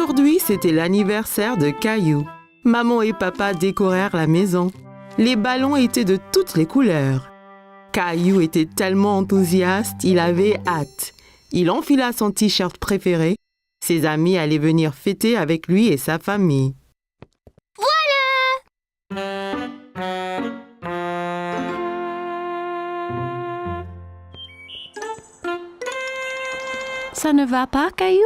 Aujourd'hui, c'était l'anniversaire de Caillou. Maman et papa décorèrent la maison. Les ballons étaient de toutes les couleurs. Caillou était tellement enthousiaste, il avait hâte. Il enfila son t-shirt préféré. Ses amis allaient venir fêter avec lui et sa famille. Ça ne va pas, Caillou?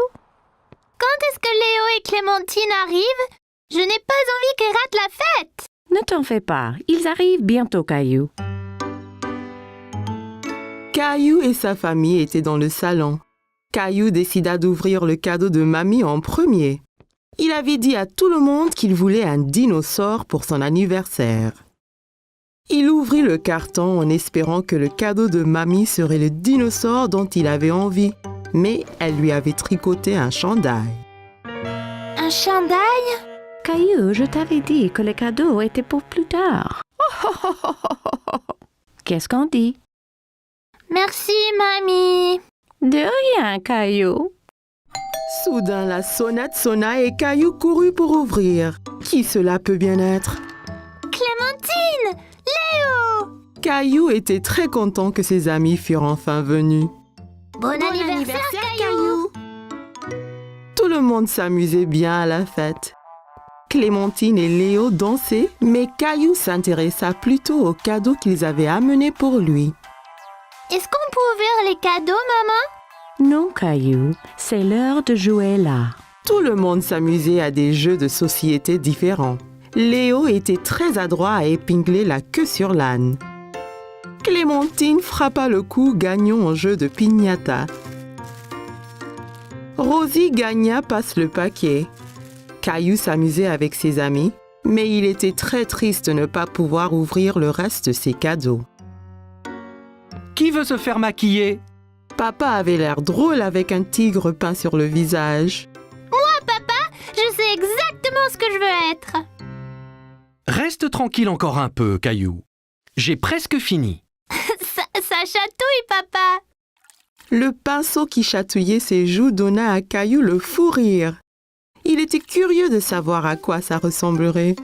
Quand est-ce que Léo et Clémentine arrivent? Je n'ai pas envie qu'ils ratent la fête. Ne t'en fais pas, ils arrivent bientôt, Caillou. Caillou et sa famille étaient dans le salon. Caillou décida d'ouvrir le cadeau de mamie en premier. Il avait dit à tout le monde qu'il voulait un dinosaure pour son anniversaire. Il ouvrit le carton en espérant que le cadeau de mamie serait le dinosaure dont il avait envie. Mais elle lui avait tricoté un chandail. Un chandail? Caillou, je t'avais dit que le cadeau était pour plus tard. Qu'est-ce qu'on dit? Merci, mamie. De rien, Caillou. Soudain, la sonnette sonna et Caillou courut pour ouvrir. Qui cela peut bien être? Clémentine! Léo! Caillou était très content que ses amis furent enfin venus. Bon anniversaire, Caillou! Tout le monde s'amusait bien à la fête. Clémentine et Léo dansaient, mais Caillou s'intéressa plutôt aux cadeaux qu'ils avaient amenés pour lui. Est-ce qu'on peut ouvrir les cadeaux, maman? Non, Caillou, c'est l'heure de jouer là. Tout le monde s'amusait à des jeux de société différents. Léo était très adroit à épingler la queue sur l'âne. Clémentine frappa le coup gagnant en jeu de piñata. Rosie gagna passe le paquet. Caillou s'amusait avec ses amis, mais il était très triste de ne pas pouvoir ouvrir le reste de ses cadeaux. Qui veut se faire maquiller? Papa avait l'air drôle avec un tigre peint sur le visage. Je sais exactement ce que je veux être. Reste tranquille encore un peu, Caillou. J'ai presque fini. Ça chatouille, papa. Le pinceau qui chatouillait ses joues donna à Caillou le fou rire. Il était curieux de savoir à quoi ça ressemblerait.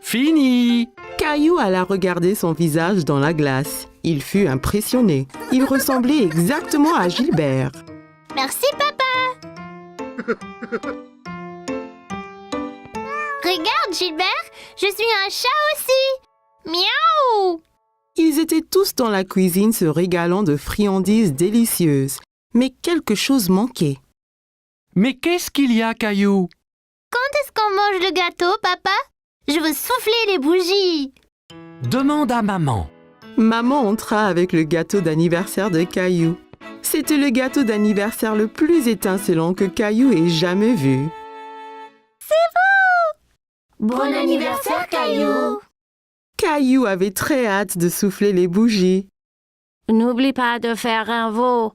Fini! Caillou alla regarder son visage dans la glace. Il fut impressionné. Il ressemblait exactement à Gilbert. Merci, papa. Regarde, Gilbert, je suis un chat aussi. Miaou! Ils étaient tous dans la cuisine se régalant de friandises délicieuses. Mais quelque chose manquait. Mais qu'est-ce qu'il y a, Caillou? Quand est-ce qu'on mange le gâteau, papa? Je veux souffler les bougies. Demande à maman. Maman entra avec le gâteau d'anniversaire de Caillou. C'était le gâteau d'anniversaire le plus étincelant que Caillou ait jamais vu. Bon anniversaire, Caillou. Caillou avait très hâte de souffler les bougies. N'oublie pas de faire un veau.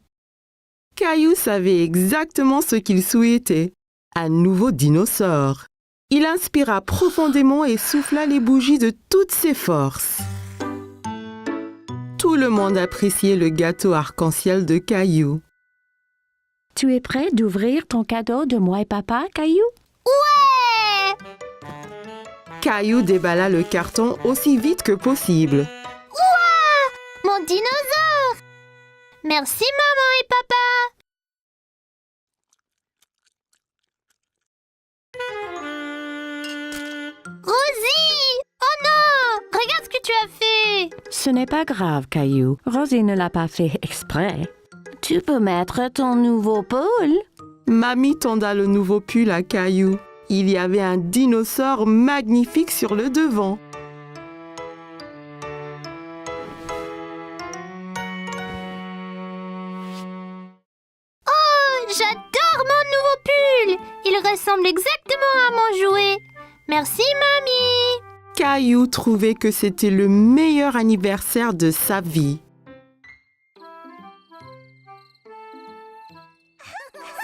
Caillou savait exactement ce qu'il souhaitait. Un nouveau dinosaure. Il inspira profondément et souffla les bougies de toutes ses forces. Tout le monde appréciait le gâteau arc-en-ciel de Caillou. Tu es prêt d'ouvrir ton cadeau de moi et papa, Caillou? Ouais! Caillou déballa le carton aussi vite que possible. Mon dinosaure! Merci, maman et papa. Rosie! Oh non! Regarde ce que tu as fait! Ce n'est pas grave, Caillou. Rosie ne l'a pas fait exprès. Tu peux mettre ton nouveau pull. Mamie tenda le nouveau pull à Caillou. Il y avait un dinosaure magnifique sur le devant. J'adore mon nouveau pull! Il ressemble exactement à mon jouet. Merci, mamie! Caillou trouvait que c'était le meilleur anniversaire de sa vie.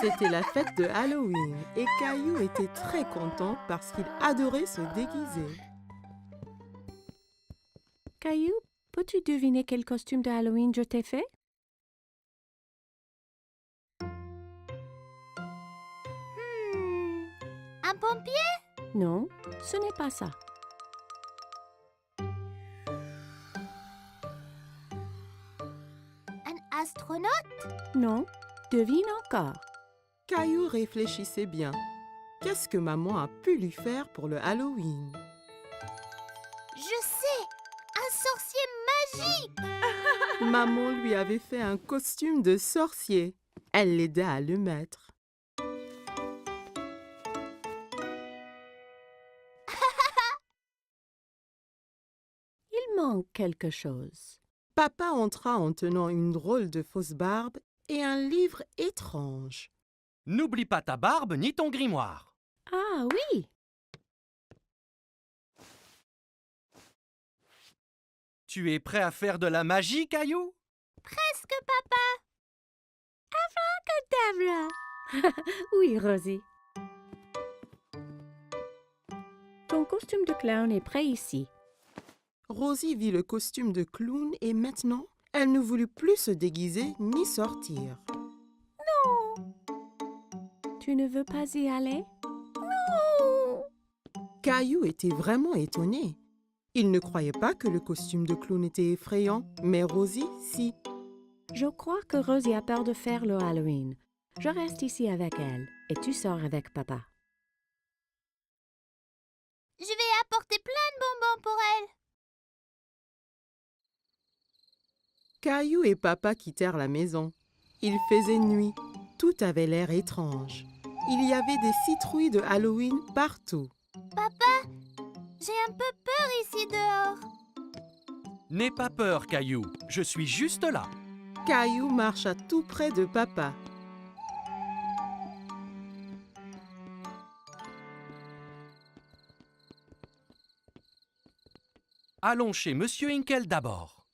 C'était la fête de Halloween et Caillou était très content parce qu'il adorait se déguiser. Caillou, peux-tu deviner quel costume de Halloween je t'ai fait? Un pompier? Non, ce n'est pas ça. Un astronaute? Non, devine encore. Caillou réfléchissait bien. Qu'est-ce que maman a pu lui faire pour le Halloween? Je sais! Un sorcier magique! Maman lui avait fait un costume de sorcier. Elle l'aida à le mettre. Il manque quelque chose. Papa entra en tenant une drôle de fausse barbe et un livre étrange. N'oublie pas ta barbe ni ton grimoire. Ah oui, Tu es prêt à faire de la magie, Caillou? Presque, papa! Davra. Oui, Rosie. Ton costume de clown est prêt ici. Rosie vit le costume de clown et maintenant, elle ne voulut plus se déguiser ni sortir. Tu ne veux pas y aller? Caillou était vraiment étonné. Il ne croyait pas que le costume de clown était effrayant, mais Rosie, si. Je crois que Rosie a peur de faire le Halloween. Je reste ici avec elle et tu sors avec papa. Je vais apporter plein de bonbons pour elle. Caillou et papa quittèrent la maison. Il faisait nuit. Tout avait l'air étrange. Il y avait des citrouilles de Halloween partout. Papa, j'ai un peu peur ici dehors. N'aie pas peur, Caillou. Je suis juste là. Caillou marcha tout près de papa. Allons chez Monsieur Hinkle d'abord.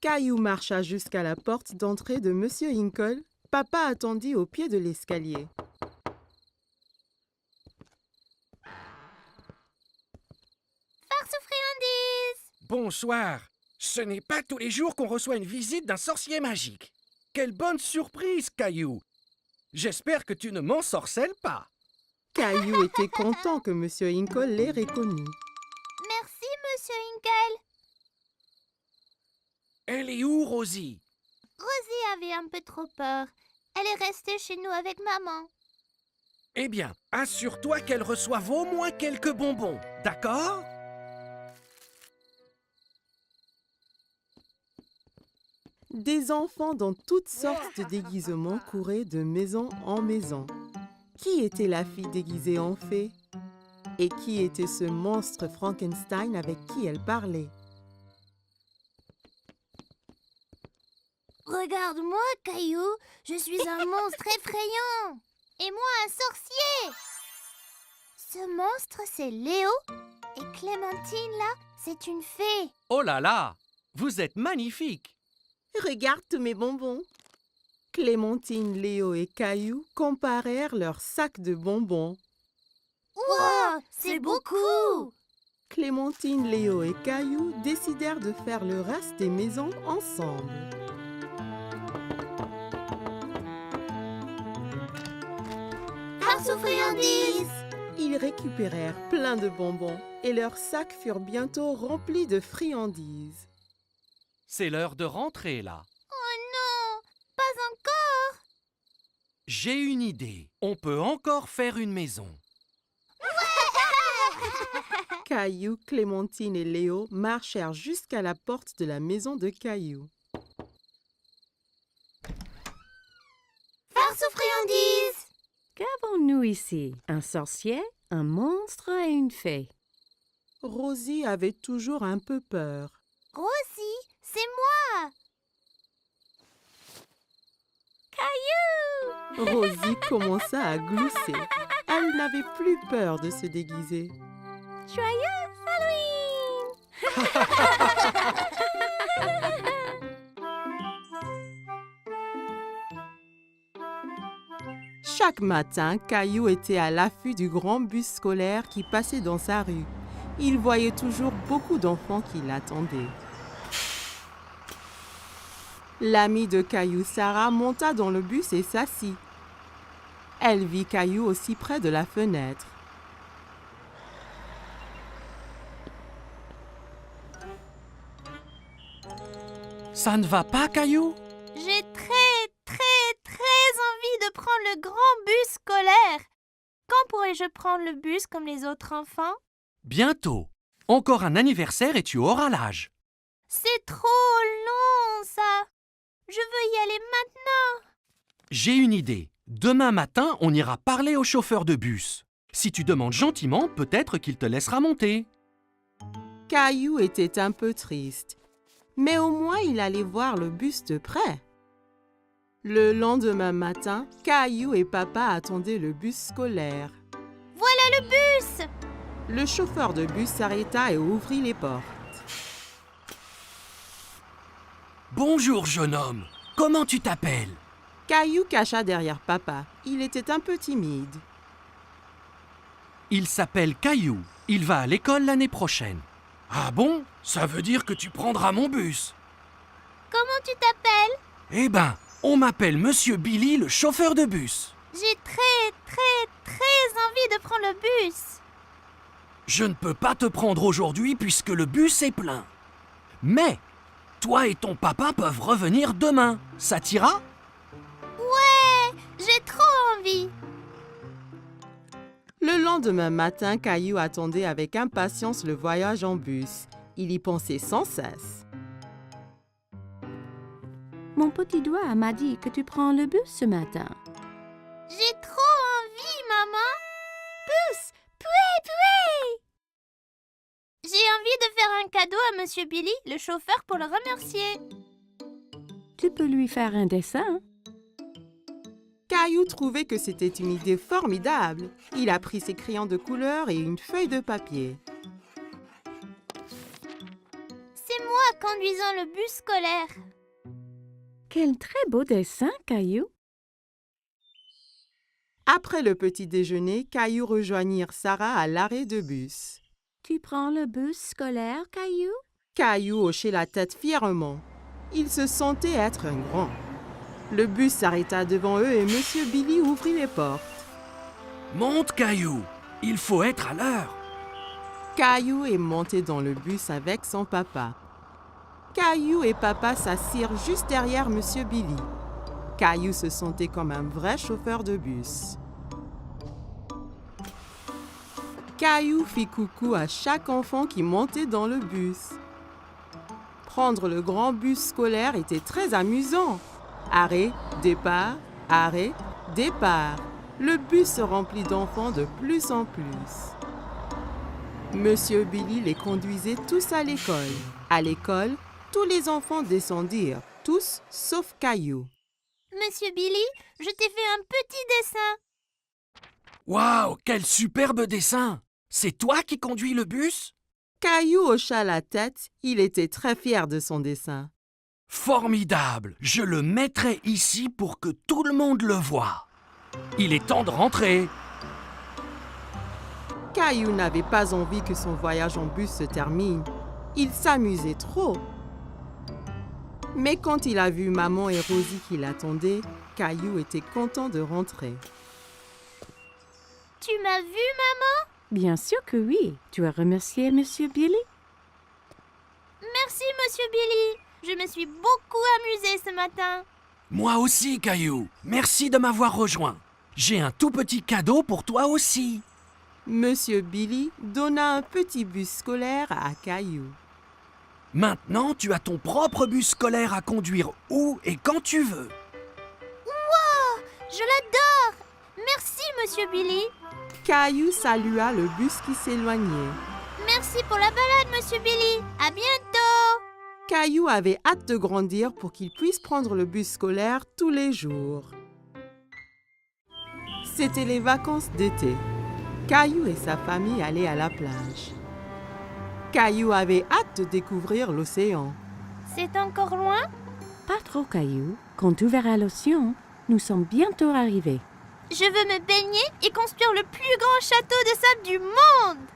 Caillou marcha jusqu'à la porte d'entrée de Monsieur Hinkle. Papa attendit au pied de l'escalier. Farce aux friandises! Bonsoir. Ce n'est pas tous les jours qu'on reçoit une visite d'un sorcier magique. Quelle bonne surprise, Caillou. J'espère que tu ne m'ensorcelles pas. Caillou était content que Monsieur Hinkle l'ait reconnu. Merci, Monsieur Hinkle. Elle est où, Rosie? Rosie avait un peu trop peur. Elle est restée chez nous avec maman. Eh bien, assure-toi qu'elle reçoive au moins quelques bonbons, d'accord? Des enfants dans toutes sortes de déguisements couraient de maison en maison. Qui était la fille déguisée en fée? Et qui était ce monstre Frankenstein avec qui elle parlait? Regarde-moi, Caillou. Je suis un monstre effrayant. Et moi, un sorcier. Ce monstre, c'est Léo. Et Clémentine, là, c'est une fée. Oh là là! Vous êtes magnifique! Regarde tous mes bonbons. Clémentine, Léo et Caillou comparèrent leurs sacs de bonbons. Wow, c'est beaucoup. Clémentine, Léo et Caillou décidèrent de faire le reste des maisons ensemble. Farce aux friandises. Ils récupérèrent plein de bonbons et leurs sacs furent bientôt remplis de friandises. C'est l'heure de rentrer, là. Oh non, pas encore. J'ai une idée. On peut encore faire une maison. Caillou, Clémentine et Léo marchèrent jusqu'à la porte de la maison de Caillou. Farce aux friandises. Qu'avons-nous ici? Un sorcier, un monstre et une fée. Rosie avait toujours un peu peur. Rosie, c'est moi. Rosie commença à glousser. Elle n'avait plus peur de se déguiser. Joyeux Halloween. Chaque matin, Caillou était à l'affût du grand bus scolaire qui passait dans sa rue. Il voyait toujours beaucoup d'enfants qui l'attendaient. L'amie de Caillou, Sarah, monta dans le bus et s'assit. Elle vit Caillou aussi près de la fenêtre. Ça ne va pas, Caillou? J'ai très envie de prendre le grand bus scolaire. Quand pourrai-je prendre le bus comme les autres enfants? Bientôt. Encore un anniversaire et tu auras l'âge. C'est trop long, ça. Je veux y aller maintenant. J'ai une idée. Demain matin, on ira parler au chauffeur de bus. Si tu demandes gentiment, peut-être qu'il te laissera monter. Caillou était un peu triste, mais au moins il allait voir le bus de près. Le lendemain matin, Caillou et papa attendaient le bus scolaire. Voilà le bus. Le chauffeur de bus s'arrêta et ouvrit les portes. Bonjour, jeune homme. Comment tu t'appelles? Caillou cacha derrière papa. Il était un peu timide. Il s'appelle Caillou. Il va à l'école l'année prochaine. Ah bon? Ça veut dire que tu prendras mon bus. Comment tu t'appelles? Eh ben, on m'appelle Monsieur Billy, le chauffeur de bus. J'ai très envie de prendre le bus. Je ne peux pas te prendre aujourd'hui puisque le bus est plein. Mais, toi et ton papa peuvent revenir demain. Ça t'ira? Ouais, j'ai trop envie. Le lendemain matin, Caillou attendait avec impatience le voyage en bus. Il y pensait sans cesse. Mon petit doigt m'a dit que tu prends le bus ce matin. J'ai trop envie, maman. Bus, pouet. J'ai envie de faire un cadeau à Monsieur Billy, le chauffeur, pour le remercier. Tu peux lui faire un dessin. Caillou trouvait que c'était une idée formidable. Il a pris ses crayons de couleur et une feuille de papier. C'est moi conduisant le bus scolaire. Quel très beau dessin, Caillou. Après le petit déjeuner, Caillou rejoignit Sarah à l'arrêt de bus. Tu prends le bus scolaire, Caillou? Caillou hochait la tête fièrement. Il se sentait être un grand. Le bus s'arrêta devant eux et Monsieur Billy ouvrit les portes. Monte, Caillou. Il faut être à l'heure. Caillou est monté dans le bus avec son papa. Caillou et papa s'assirent juste derrière Monsieur Billy. Caillou se sentait comme un vrai chauffeur de bus. Caillou fit coucou à chaque enfant qui montait dans le bus. Prendre le grand bus scolaire était très amusant. Arrêt, départ, arrêt, départ. Le bus se remplit d'enfants de plus en plus. Monsieur Billy les conduisait tous à l'école. À l'école, tous les enfants descendirent, tous sauf Caillou. Monsieur Billy, je t'ai fait un petit dessin. Waouh, quel superbe dessin! C'est toi qui conduis le bus? Caillou hocha la tête, il était très fier de son dessin. Formidable! Je le mettrai ici pour que tout le monde le voie. Il est temps de rentrer. Caillou n'avait pas envie que son voyage en bus se termine. Il s'amusait trop. Mais quand il a vu maman et Rosie qui l'attendaient, Caillou était content de rentrer. Tu m'as vu, maman? Bien sûr que oui. Tu as remercié Monsieur Billy? Merci, Monsieur Billy. Je me suis beaucoup amusée ce matin. Moi aussi, Caillou. Merci de m'avoir rejoint. J'ai un tout petit cadeau pour toi aussi. Monsieur Billy donna un petit bus scolaire à Caillou. Maintenant, tu as ton propre bus scolaire à conduire où et quand tu veux. Wow, je l'adore. Merci, Monsieur Billy. Caillou salua le bus qui s'éloignait. Merci pour la balade, Monsieur Billy. À bientôt. Caillou avait hâte de grandir pour qu'il puisse prendre le bus scolaire tous les jours. C'était les vacances d'été. Caillou et sa famille allaient à la plage. Caillou avait hâte de découvrir l'océan. C'est encore loin? Pas trop, Caillou. Quand tu verras l'océan, nous sommes bientôt arrivés. Je veux me baigner et construire le plus grand château de sable du monde.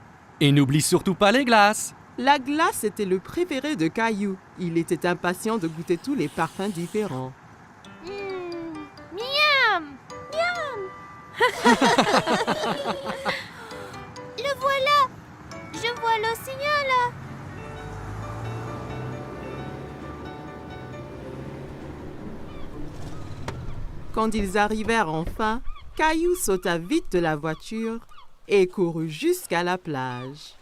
Et n'oublie surtout pas les glaces. La glace était le préféré de Caillou. Il était impatient de goûter tous les parfums différents. Miam! Miam! Le voilà! Je vois l'océan là! Quand ils arrivèrent enfin, Caillou sauta vite de la voiture et courut jusqu'à la plage.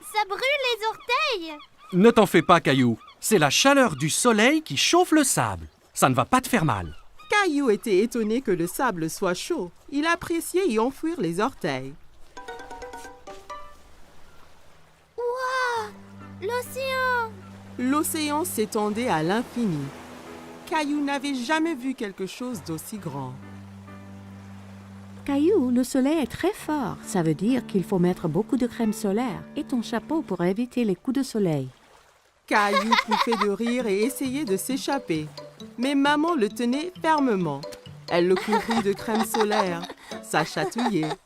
Ça brûle les orteils. Ne t'en fais pas, Caillou. C'est la chaleur du soleil qui chauffe le sable. Ça ne va pas te faire mal. Caillou était étonné que le sable soit chaud. Il appréciait y enfouir les orteils. Waouh! L'océan! L'océan s'étendait à l'infini. Caillou n'avait jamais vu quelque chose d'aussi grand. Caillou, le soleil est très fort. Ça veut dire qu'il faut mettre beaucoup de crème solaire et ton chapeau pour éviter les coups de soleil. Caillou pouffait de rire et essayait de s'échapper. Mais maman le tenait fermement. Elle le couvrit de crème solaire. Ça chatouillait.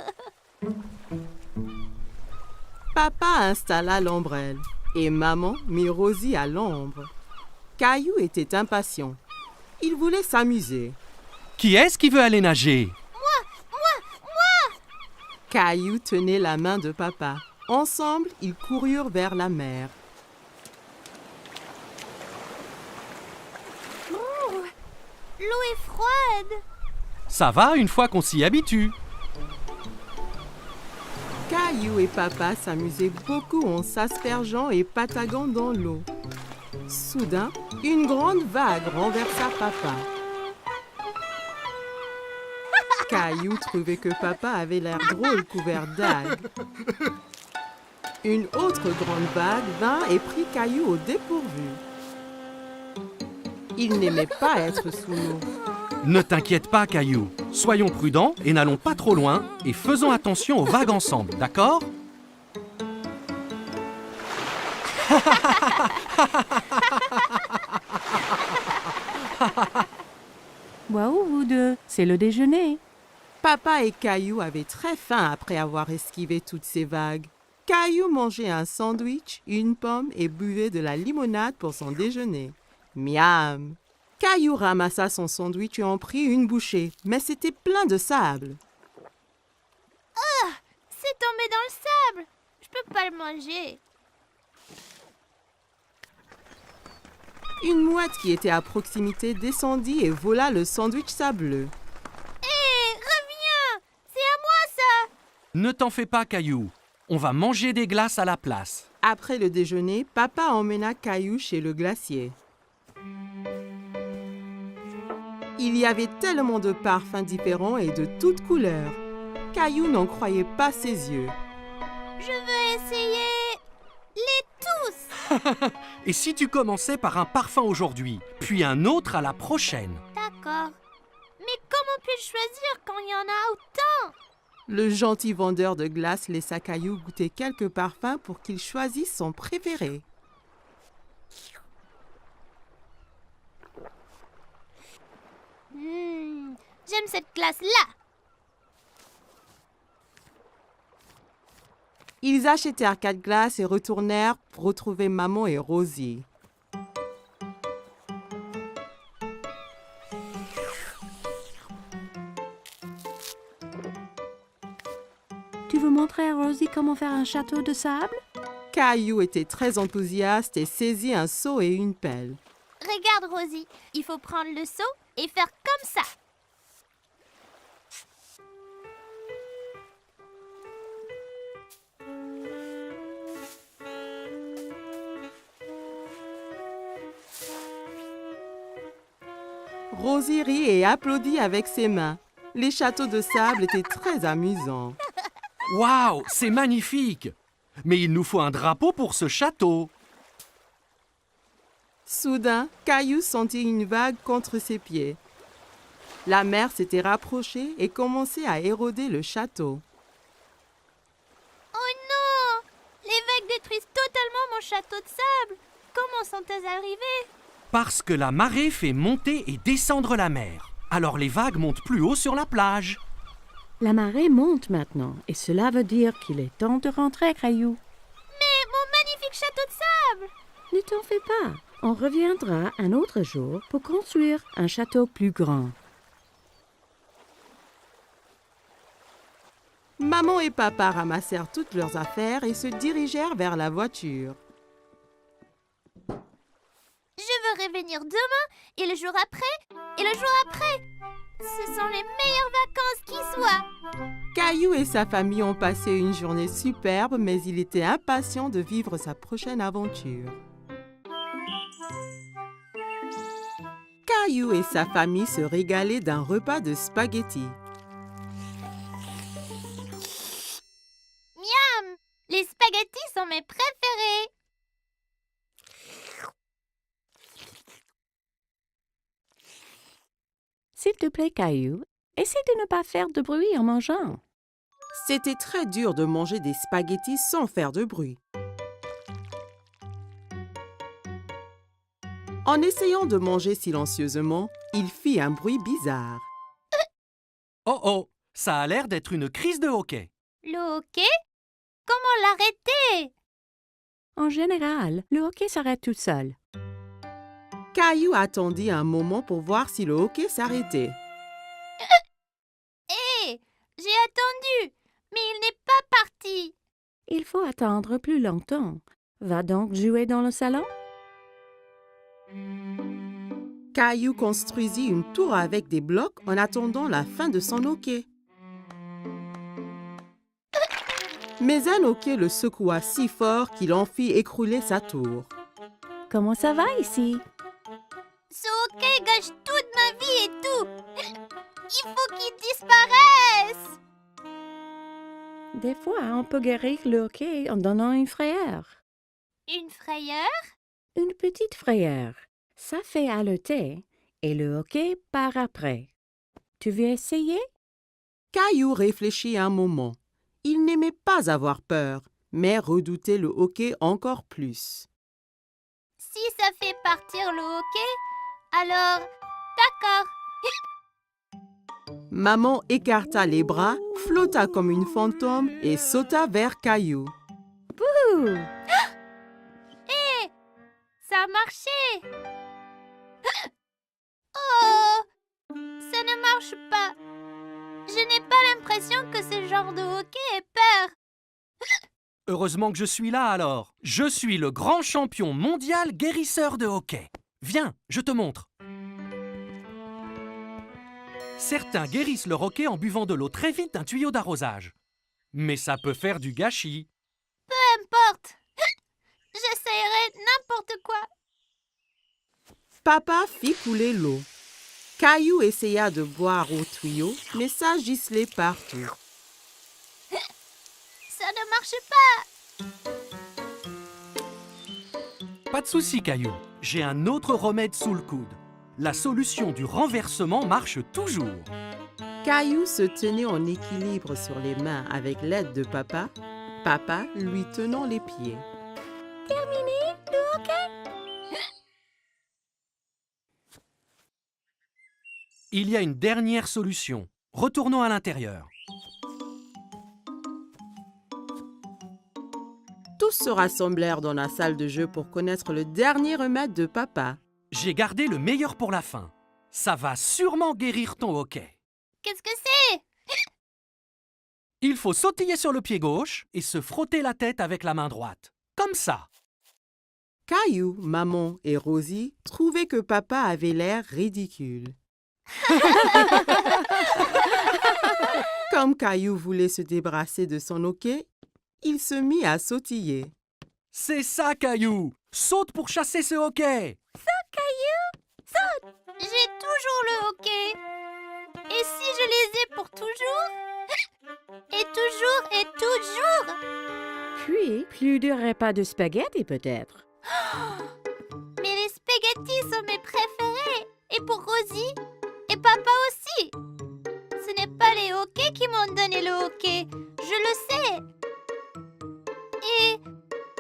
Papa installa l'ombrelle et maman mit Rosie à l'ombre. Caillou était impatient. Il voulait s'amuser. Qui est-ce qui veut aller nager? Caillou tenait la main de papa. Ensemble, ils coururent vers la mer. L'eau est froide. Ça va une fois qu'on s'y habitue. Caillou et papa s'amusaient beaucoup en s'aspergeant et pataguant dans l'eau. Soudain, une grande vague renversa papa. Caillou trouvait que papa avait l'air drôle couvert d'algues. Une autre grande vague vint et prit Caillou au dépourvu. Il n'aimait pas être sous l'eau. Ne t'inquiète pas, Caillou. Soyons prudents et n'allons pas trop loin et faisons attention aux vagues ensemble, d'accord? Waouh, vous deux, c'est le déjeuner. Papa et Caillou avaient très faim après avoir esquivé toutes ces vagues. Caillou mangeait un sandwich, une pomme et buvait de la limonade pour son déjeuner. Miam! Caillou ramassa son sandwich et en prit une bouchée, mais c'était plein de sable. C'est tombé dans le sable. Je peux pas le manger. Une mouette qui était à proximité descendit et vola le sandwich sableux. Hé, reviens! C'est à moi ça! Ne t'en fais pas, Caillou. On va manger des glaces à la place. Après le déjeuner, papa emmena Caillou chez le glacier. Il y avait tellement de parfums différents et de toutes couleurs. Caillou n'en croyait pas ses yeux. Je veux essayer les tous. Et si tu commençais par un parfum aujourd'hui, puis un autre à la prochaine? D'accord. Mais comment puis-je choisir quand il y en a autant? Le gentil vendeur de glace laissa Caillou goûter quelques parfums pour qu'il choisisse son préféré. J'aime cette glace-là. Ils achetèrent 4 glaces et retournèrent pour retrouver maman et Rosie. Tu veux montrer à Rosie comment faire un château de sable? Caillou était très enthousiaste et saisit un seau et une pelle. Regarde, Rosie. Il faut prendre le seau et faire comme ça. Rosie rit et applaudit avec ses mains. Les châteaux de sable étaient très amusants. Waouh, c'est magnifique! Mais il nous faut un drapeau pour ce château. Soudain, Caillou sentit une vague contre ses pieds. La mer s'était rapprochée et commençait à éroder le château. Oh non! Les vagues détruisent totalement mon château de sable. Comment sont-elles arrivées? Parce que la marée fait monter et descendre la mer. Alors les vagues montent plus haut sur la plage. La marée monte maintenant et cela veut dire qu'il est temps de rentrer, Caillou. Mais mon magnifique château de sable! Ne t'en fais pas. On reviendra un autre jour pour construire un château plus grand. Maman et papa ramassèrent toutes leurs affaires et se dirigèrent vers la voiture. Je veux revenir demain le jour après, et le jour après. Ce sont les meilleures vacances qui soient. Caillou et sa famille ont passé une journée superbe, mais il était impatient de vivre sa prochaine aventure. Caillou et sa famille se régalaient d'un repas de spaghettis. Miam! Les spaghettis sont mes préférés. S'il te plaît, Caillou, essaie de ne pas faire de bruit en mangeant. C'était très dur de manger des spaghettis sans faire de bruit. En essayant de manger silencieusement, il fit un bruit bizarre. Oh oh, ça a l'air d'être une crise de hoquet. Le hoquet? Comment l'arrêter? En général, le hoquet s'arrête tout seul. Caillou attendit un moment pour voir si le hoquet s'arrêtait. Hé! J'ai attendu, mais il n'est pas parti. Il faut attendre plus longtemps. Va donc jouer dans le salon? Caillou construisit une tour avec des blocs en attendant la fin de son hoquet. Mais un hoquet le secoua si fort qu'il en fit écrouler sa tour. Comment ça va ici? Ce hoquet gâche toute ma vie et tout. Il faut qu'il disparaisse. Des fois, on peut guérir le hoquet en donnant une frayeur. Une frayeur? Une petite frayeur. Ça fait haleter et le hoquet part après. Tu veux essayer? Caillou réfléchit un moment. Il n'aimait pas avoir peur, mais redoutait le hoquet encore plus. Si ça fait partir le hoquet, alors d'accord. Maman écarta les bras, flotta comme une fantôme et sauta vers Caillou. Ouh! Hé! Ça a marché. Oh! Ça ne marche pas. Je n'ai pas l'impression que ce genre de hoquet ait peur. Heureusement que je suis là alors. Je suis le grand champion mondial guérisseur de hoquet. Viens, je te montre. Certains guérissent leur hoquet en buvant de l'eau très vite d'un tuyau d'arrosage. Mais ça peut faire du gâchis. Peu importe. J'essayerai n'importe quoi. Papa fit couler l'eau. Caillou essaya de boire au tuyau, mais ça giselait partout. Ça ne marche pas. Pas de souci, Caillou. J'ai un autre remède sous le coude. La solution du renversement marche toujours. Caillou se tenait en équilibre sur les mains avec l'aide de papa, papa lui tenant les pieds. Terminé le hoquet? Il y a une dernière solution. Retournons à l'intérieur. Tous se rassemblèrent dans la salle de jeu pour connaître le dernier remède de papa. J'ai gardé le meilleur pour la fin. Ça va sûrement guérir ton hoquet. Qu'est-ce que c'est? Il faut sautiller sur le pied gauche et se frotter la tête avec la main droite. Comme ça. Caillou, maman et Rosie trouvaient que papa avait l'air ridicule. Comme Caillou voulait se débarrasser de son hoquet, il se mit à sautiller. C'est ça, Caillou. Saute pour chasser ce hoquet. J'ai toujours le hoquet. Et si je les ai pour toujours? Et toujours et toujours? Puis, plus de repas de spaghettis peut-être. Mais les spaghettis sont mes préférés. Et pour Rosie? Et papa aussi. Ce n'est pas les hoquets qui m'ont donné le hoquet. Je le sais. Et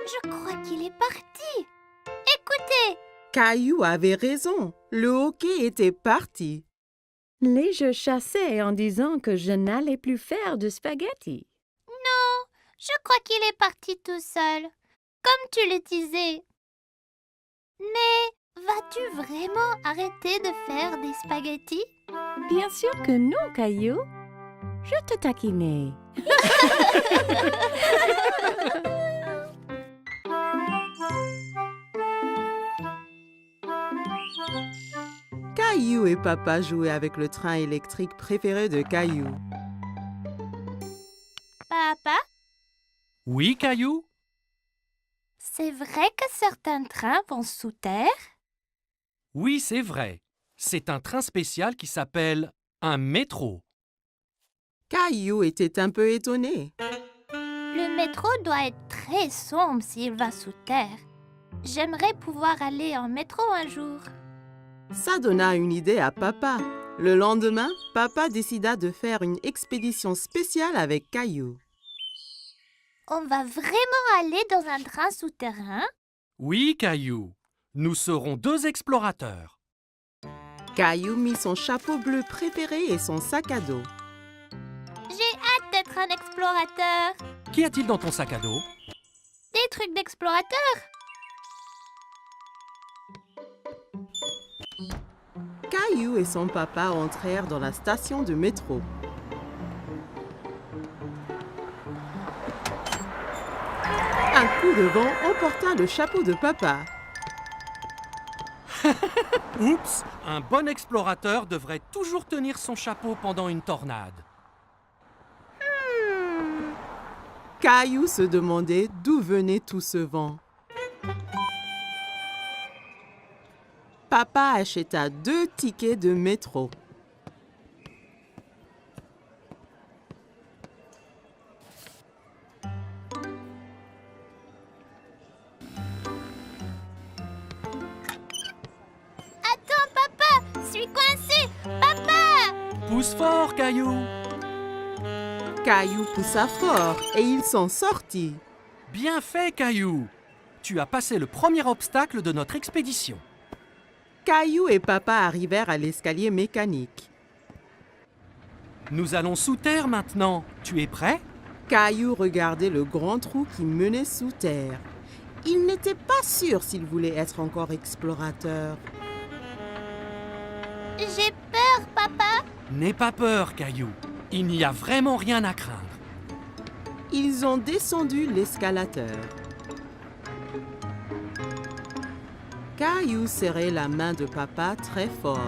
je crois qu'il est parti. Écoutez. Caillou avait raison, le hoquet était parti. Les jeux chassaient en disant que je n'allais plus faire de spaghettis. Non, je crois qu'il est parti tout seul, comme tu le disais. Mais vas-tu vraiment arrêter de faire des spaghettis? Bien sûr que non, Caillou. Je te taquinais. Caillou et Papa jouaient avec le train électrique préféré de Caillou. Papa, Oui, Caillou? c'est vrai que certains trains vont sous terre? Oui, c'est vrai. C'est un train spécial qui s'appelle un métro. Caillou était un peu étonné. Le métro doit être très sombre s'il va sous terre. J'aimerais pouvoir aller en métro un jour. Ça donna une idée à Papa. Le lendemain, Papa décida de faire une expédition spéciale avec Caillou. On va vraiment aller dans un train souterrain? Oui, Caillou. Nous serons 2 explorateurs. Caillou mit son chapeau bleu préféré et son sac à dos. J'ai hâte d'être un explorateur. Qu'y a-t-il dans ton sac à dos? Des trucs d'explorateur. Caillou et son papa entrèrent dans la station de métro. Un coup de vent emporta le chapeau de Papa. Oups! Un bon explorateur devrait toujours tenir son chapeau pendant une tornade. Caillou se demandait d'où venait tout ce vent. Papa acheta 2 tickets de métro. Attends, papa, je suis coincé. Papa! Pousse fort, Caillou! Caillou poussa fort et il s'en sortit. Bien fait, Caillou! Tu as passé le premier obstacle de notre expédition. Caillou et Papa arrivèrent à l'escalier mécanique. Nous allons sous terre maintenant. Tu es prêt? Caillou regardait le grand trou qui menait sous terre. Il n'était pas sûr s'il voulait être encore explorateur. J'ai peur, papa. N'aie pas peur, Caillou. Il n'y a vraiment rien à craindre. Ils ont descendu l'escalateur. Caillou serrait la main de Papa très fort.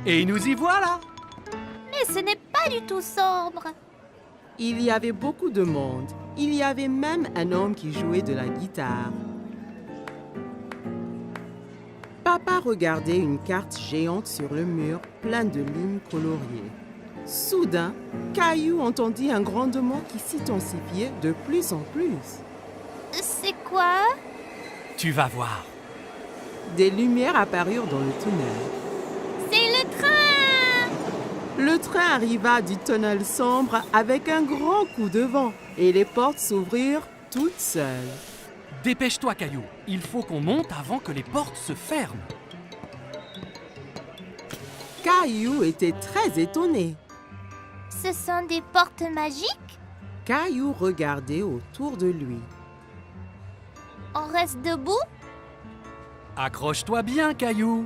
Et nous y voilà! Mais ce n'est pas du tout sombre. Il y avait beaucoup de monde. Il y avait même un homme qui jouait de la guitare. Papa regardait une carte géante sur le mur, pleine de lignes coloriées. Soudain, Caillou entendit un grondement qui s'intensifiait de plus en plus. C'est quoi? Tu vas voir. Des lumières apparurent dans le tunnel. C'est le train! Le train arriva du tunnel sombre avec un grand coup de vent et les portes s'ouvrirent toutes seules. Dépêche-toi, Caillou. Il faut qu'on monte avant que les portes se ferment. Caillou était très étonné. Ce sont des portes magiques? Caillou regardait autour de lui. On reste debout? Accroche-toi bien, Caillou.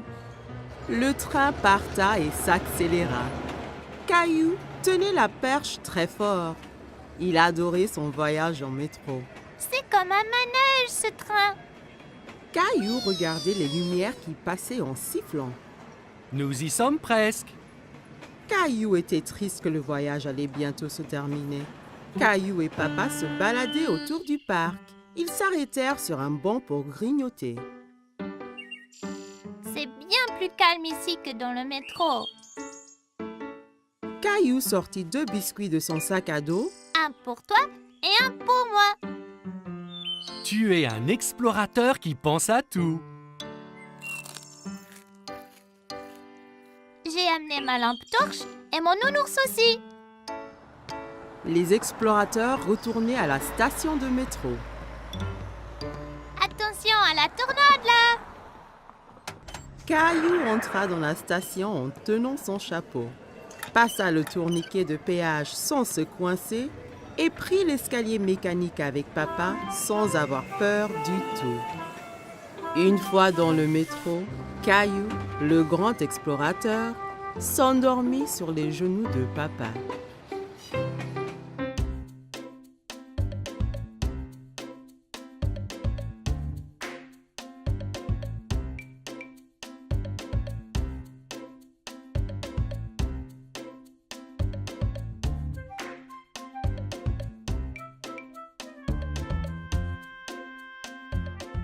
Le train parta et s'accéléra. Caillou tenait la perche très fort. Il adorait son voyage en métro. C'est comme un manège, ce train. Caillou regardait les lumières qui passaient en sifflant. Nous y sommes presque. Caillou était triste que le voyage allait bientôt se terminer. Caillou et Papa se baladaient autour du parc. Ils s'arrêtèrent sur un banc pour grignoter. C'est bien plus calme ici que dans le métro. Caillou sortit 2 biscuits de son sac à dos. Un pour toi et un pour moi. Tu es un explorateur qui pense à tout. J'ai amené ma lampe torche et mon nounours aussi. Les explorateurs retournaient à la station de métro. Attention à la tornade là. Caillou entra dans la station en tenant son chapeau, passa le tourniquet de péage sans se coincer et prit l'escalier mécanique avec Papa sans avoir peur du tout. Une fois dans le métro, Caillou, le grand explorateur, s'endormit sur les genoux de Papa.